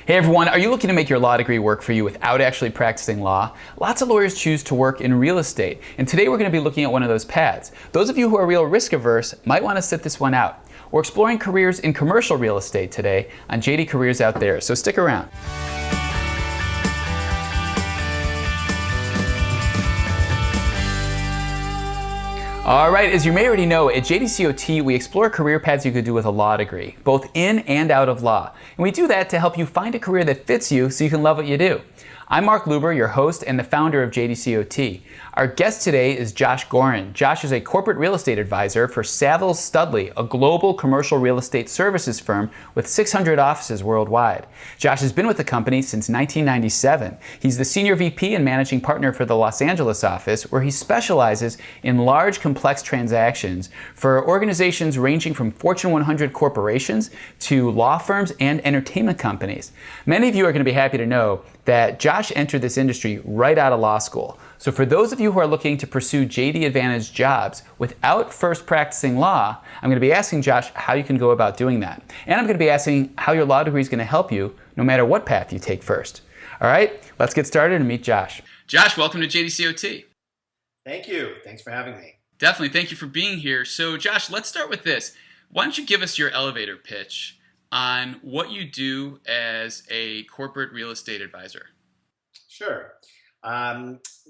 Hey everyone, are you looking to make your law degree work for you without actually practicing law? Lots of lawyers choose to work in real estate, and today we're going to be looking at one of those paths. Those of you who are real risk averse might want to sit this one out. We're exploring careers in commercial real estate today on JD Careers Out There, so stick around. All right, as you may already know, at JDCOT, we explore career paths you could do with a law degree, both in and out of law. And we do that to help you find a career that fits you so you can love what you do. I'm Mark Luber, your host and the founder of JDCOT. Our guest today is Josh Gorin. Josh is a corporate real estate advisor for Savills Studley, a global commercial real estate services firm with 600 offices worldwide. Josh has been with the company since 1997. He's the senior VP and managing partner for the Los Angeles office, where he specializes in large, complex transactions for organizations ranging from Fortune 100 corporations to law firms and entertainment companies. Many of you are going to be happy to know that Josh entered this industry right out of law school. So for those of you who are looking to pursue JD Advantage jobs without first practicing law, I'm going to be asking Josh how you can go about doing that. And I'm going to be asking how your law degree is going to help you no matter what path you take first. All right, let's get started and meet Josh. Josh, welcome to JDCOT. Thank you. Thanks for having me. Definitely. Thank you for being here. So Josh, let's start with this. Why don't you give us your elevator pitch on what you do as a corporate real estate advisor? Sure.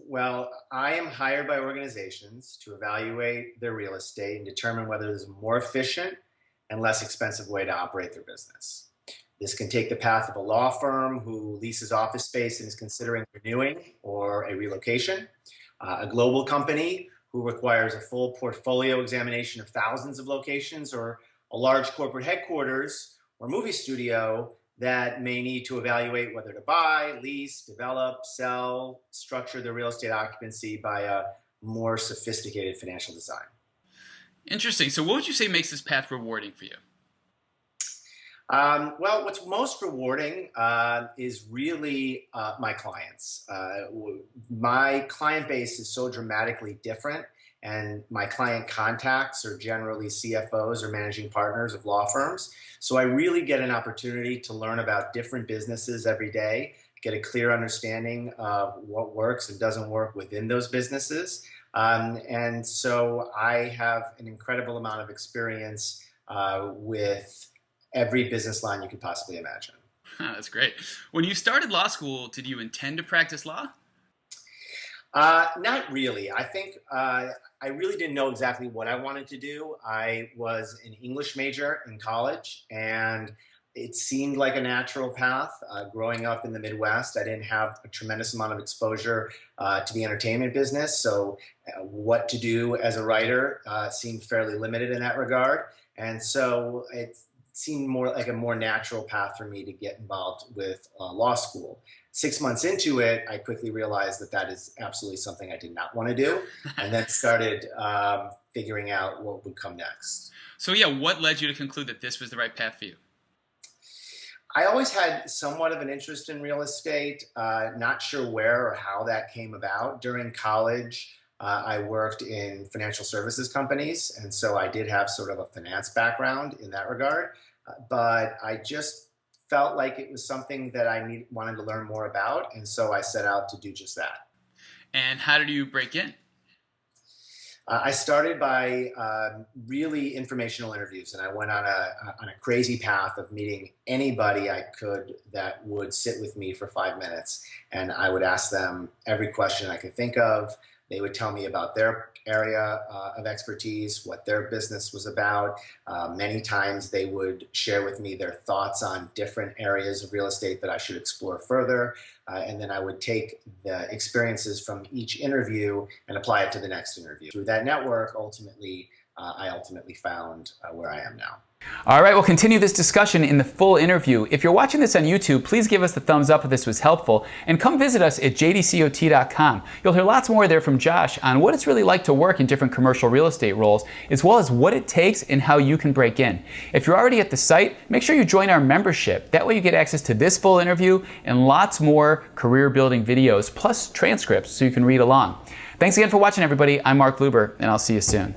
Well, I am hired by organizations to evaluate their real estate and determine whether there's a more efficient and less expensive way to operate their business. This can take the path of a law firm who leases office space and is considering renewing or a relocation, a global company who requires a full portfolio examination of thousands of locations, or a large corporate headquarters or movie studio that may need to evaluate whether to buy, lease, develop, sell, structure their real estate occupancy by a more sophisticated financial design. Interesting. So what would you say makes this path rewarding for you? Well, what's most rewarding is really my clients. My client base is so dramatically different, and my client contacts are generally CFOs or managing partners of law firms. So I really get an opportunity to learn about different businesses every day, get a clear understanding of what works and doesn't work within those businesses. And so I have an incredible amount of experience with every business line you could possibly imagine. That's great. When you started law school, did you intend to practice law? Not really. I think I really didn't know exactly what I wanted to do. I was an English major in college, and it seemed like a natural path. Growing up in the Midwest, I didn't have a tremendous amount of exposure to the entertainment business, so what to do as a writer seemed fairly limited in that regard. And so it seemed more like a more natural path for me to get involved with law school. 6 months into it, I quickly realized that that is absolutely something I did not want to do, and then started figuring out what would come next. So yeah, what led you to conclude that this was the right path for you? I always had somewhat of an interest in real estate, not sure where or how that came about. During college, I worked in financial services companies, and so I did have sort of a finance background in that regard, but I just felt like it was something that I wanted to learn more about, and so I set out to do just that. And how did you break in? I started by really informational interviews, and I went on a crazy path of meeting anybody I could that would sit with me for 5 minutes, and I would ask them every question I could think of. They would tell me about their area of expertise, what their business was about. Many times they would share with me their thoughts on different areas of real estate that I should explore further. And then I would take the experiences from each interview and apply it to the next interview. Through that network, I ultimately found where I am now. All right, we'll continue this discussion in the full interview. If you're watching this on YouTube, please give us the thumbs up if this was helpful, and come visit us at jdcot.com. You'll hear lots more there from Josh on what it's really like to work in different commercial real estate roles, as well as what it takes and how you can break in. If you're already at the site, make sure you join our membership. That way you get access to this full interview and lots more career building videos, plus transcripts so you can read along. Thanks again for watching, everybody. I'm Mark Luber, and I'll see you soon.